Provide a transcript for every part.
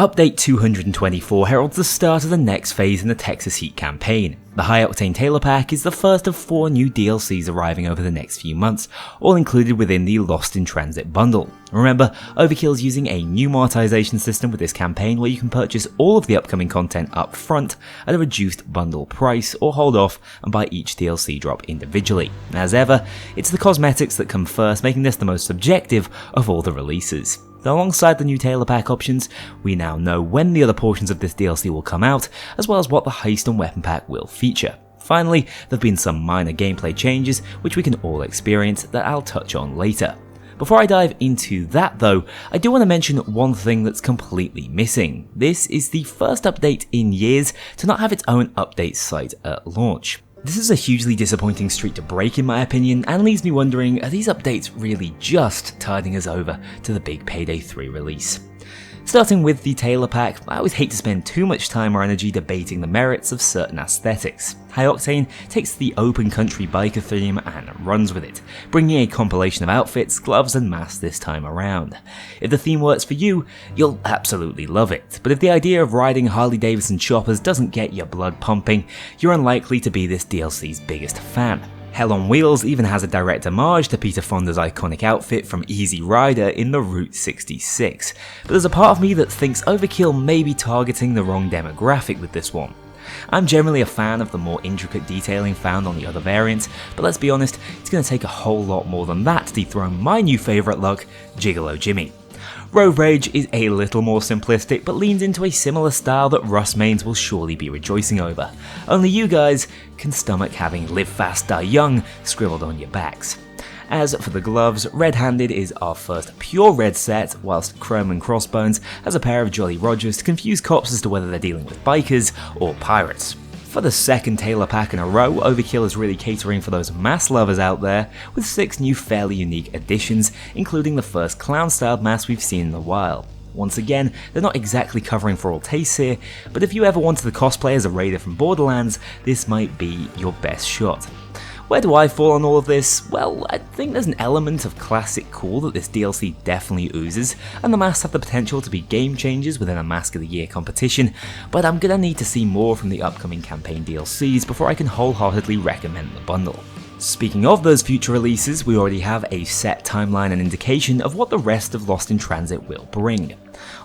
Update 224 heralds the start of the next phase in the Texas Heat campaign. The High Octane Tailor Pack is the first of 4 new DLCs arriving over the next few months, all included within the Lost in Transit bundle. Remember, Overkill is using a new monetization system with this campaign where you can purchase all of the upcoming content up front at a reduced bundle price, or hold off and buy each DLC drop individually. As ever, it's the cosmetics that come first, making this the most subjective of all the releases. Alongside the new Tailor Pack options, we now know when the other portions of this DLC will come out, as well as what the Heist and Weapon Pack will feature. Finally, there have been some minor gameplay changes which we can all experience that I'll touch on later. Before I dive into that though, I do want to mention one thing that's completely missing. This is the first update in years to not have its own update site at launch. This is a hugely disappointing streak to break in my opinion, and leaves me wondering, are these updates really just tiding us over to the big Payday 3 release? Starting with the Tailor Pack, I always hate to spend too much time or energy debating the merits of certain aesthetics. High Octane takes the open country biker theme and runs with it, bringing a compilation of outfits, gloves and masks this time around. If the theme works for you, you'll absolutely love it, but if the idea of riding Harley Davidson choppers doesn't get your blood pumping, you're unlikely to be this DLC's biggest fan. Hell on Wheels even has a direct homage to Peter Fonda's iconic outfit from Easy Rider in the Route 66, but there's a part of me that thinks Overkill may be targeting the wrong demographic with this one. I'm generally a fan of the more intricate detailing found on the other variants, but let's be honest, it's going to take a whole lot more than that to dethrone my new favourite look, Gigolo Jimmy. Road Rage is a little more simplistic, but leans into a similar style that Russ Mains will surely be rejoicing over. Only you guys can stomach having Live Fast Die Young scribbled on your backs. As for the gloves, Red Handed is our first pure red set, whilst Chrome and Crossbones has a pair of Jolly Rogers to confuse cops as to whether they're dealing with bikers or pirates. For the second Tailor Pack in a row, Overkill is really catering for those mask lovers out there, with 6 new fairly unique additions, including the first clown-styled mask we've seen in a while. Once again, they're not exactly covering for all tastes here, but if you ever wanted to cosplay as a raider from Borderlands, this might be your best shot. Where do I fall on all of this? Well, I think there's an element of classic cool that this DLC definitely oozes, and the masks have the potential to be game changers within a Mask of the Year competition, but I'm gonna need to see more from the upcoming campaign DLCs before I can wholeheartedly recommend the bundle. Speaking of those future releases, we already have a set timeline and indication of what the rest of Lost in Transit will bring.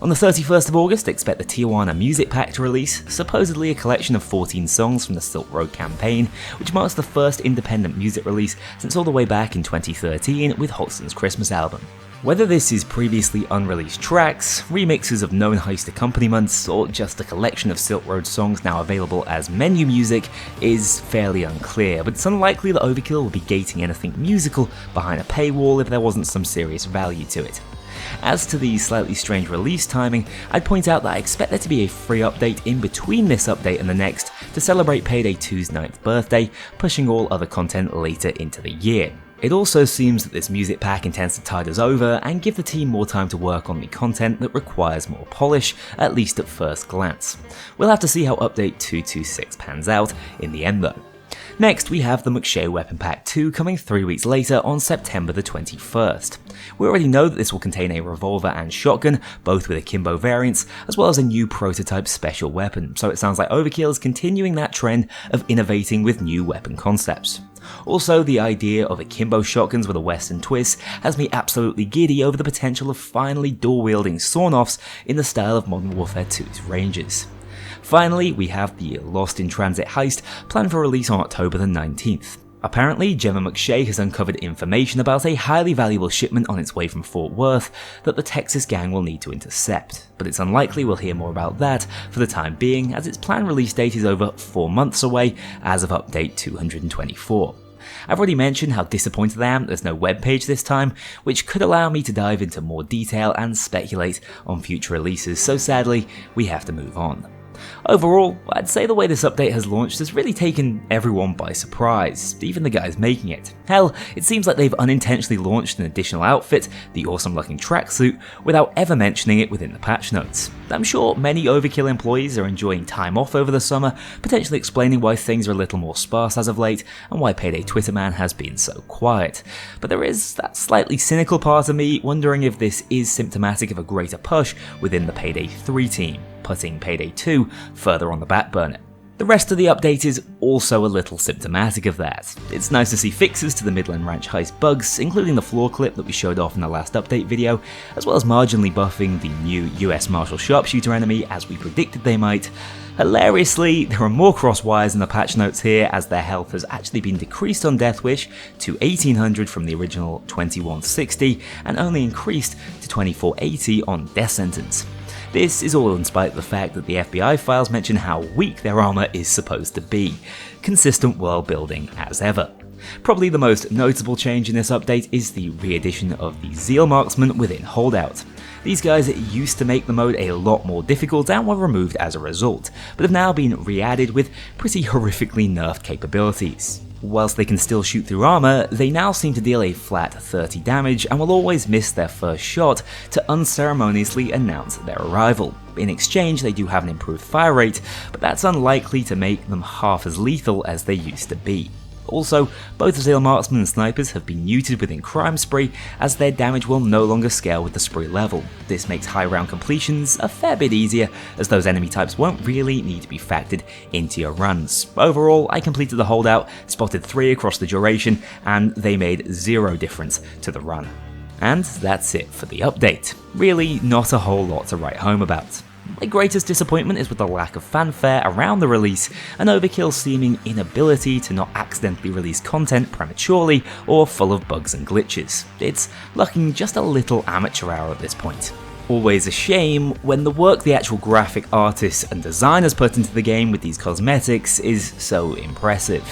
On the 31st of August, expect the Tijuana Music Pack to release, supposedly a collection of 14 songs from the Silk Road campaign, which marks the first independent music release since all the way back in 2013 with Holston's Christmas album. Whether this is previously unreleased tracks, remixes of known heist accompaniments, or just a collection of Silk Road songs now available as menu music is fairly unclear, but it's unlikely that Overkill will be gating anything musical behind a paywall if there wasn't some serious value to it. As to the slightly strange release timing, I'd point out that I expect there to be a free update in between this update and the next to celebrate Payday 2's 9th birthday, pushing all other content later into the year. It also seems that this music pack intends to tide us over and give the team more time to work on the content that requires more polish, at least at first glance. We'll have to see how update 226 pans out in the end though. Next, we have the McShay Weapon Pack 2 coming 3 weeks later on September the 21st. We already know that this will contain a revolver and shotgun, both with akimbo variants, as well as a new prototype special weapon, so it sounds like Overkill is continuing that trend of innovating with new weapon concepts. Also, the idea of akimbo shotguns with a western twist has me absolutely giddy over the potential of finally dual-wielding sawn-offs in the style of Modern Warfare 2's Rangers. Finally, we have the Lost in Transit heist planned for release on October the 19th. Apparently, Gemma McShay has uncovered information about a highly valuable shipment on its way from Fort Worth that the Texas gang will need to intercept, but it's unlikely we'll hear more about that for the time being, as its planned release date is over 4 months away as of update 224. I've already mentioned how disappointed I am that there's no webpage this time, which could allow me to dive into more detail and speculate on future releases, so sadly, we have to move on. Overall, I'd say the way this update has launched has really taken everyone by surprise, even the guys making it. Hell, it seems like they've unintentionally launched an additional outfit, the awesome looking tracksuit, without ever mentioning it within the patch notes. I'm sure many Overkill employees are enjoying time off over the summer, potentially explaining why things are a little more sparse as of late, and why Payday Twitter man has been so quiet. But there is that slightly cynical part of me wondering if this is symptomatic of a greater push within the Payday 3 team, putting Payday 2 further on the back burner. The rest of the update is also a little symptomatic of that. It's nice to see fixes to the Midland Ranch heist bugs, including the floor clip that we showed off in the last update video, as well as marginally buffing the new US Marshal Sharpshooter enemy as we predicted they might. Hilariously, there are more crosswires in the patch notes here, as their health has actually been decreased on Death Wish to 1800 from the original 2160 and only increased to 2480 on Death Sentence. This is all in spite of the fact that the FBI files mention how weak their armor is supposed to be. Consistent world building as ever. Probably the most notable change in this update is the re-addition of the Zeal Marksman within Holdout. These guys used to make the mode a lot more difficult and were removed as a result, but have now been re-added with pretty horrifically nerfed capabilities. Whilst they can still shoot through armor, they now seem to deal a flat 30 damage and will always miss their first shot to unceremoniously announce their arrival. In exchange, they do have an improved fire rate, but that's unlikely to make them half as lethal as they used to be. Also, both Zeal Marksmen and Snipers have been neutered within Crime Spree, as their damage will no longer scale with the spree level. This makes high round completions a fair bit easier, as those enemy types won't really need to be factored into your runs. Overall, I completed the Holdout, spotted 3 across the duration, and they made 0 difference to the run. And that's it for the update. Really not a whole lot to write home about. My greatest disappointment is with the lack of fanfare around the release, and Overkill's seeming inability to not accidentally release content prematurely or full of bugs and glitches. It's looking just a little amateur hour at this point. Always a shame when the work the actual graphic artists and designers put into the game with these cosmetics is so impressive,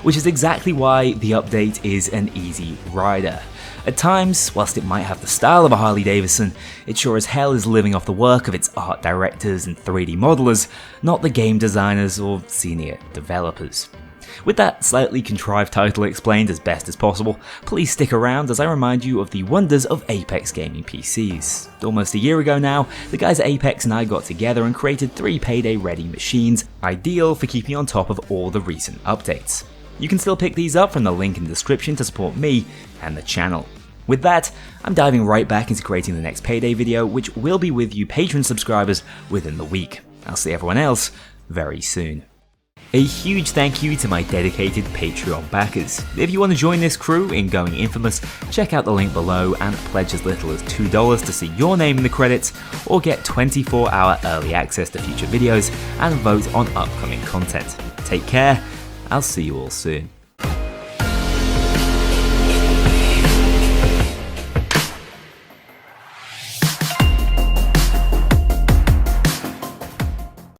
which is exactly why the update is an easy rider. At times, whilst it might have the style of a Harley Davidson, it sure as hell is living off the work of its art directors and 3D modelers, not the game designers or senior developers. With that slightly contrived title explained as best as possible, please stick around as I remind you of the wonders of Apex gaming PCs. Almost a year ago now, the guys at Apex and I got together and created 3 Payday ready machines, ideal for keeping on top of all the recent updates. You can still pick these up from the link in the description to support me and the channel. With that, I'm diving right back into creating the next Payday video, which will be with you Patreon subscribers within the week. I'll see everyone else very soon. A huge thank you to my dedicated Patreon backers. If you want to join this crew in going infamous, check out the link below and pledge as little as $2 to see your name in the credits, or get 24-hour early access to future videos and vote on upcoming content. Take care, I'll see you all soon.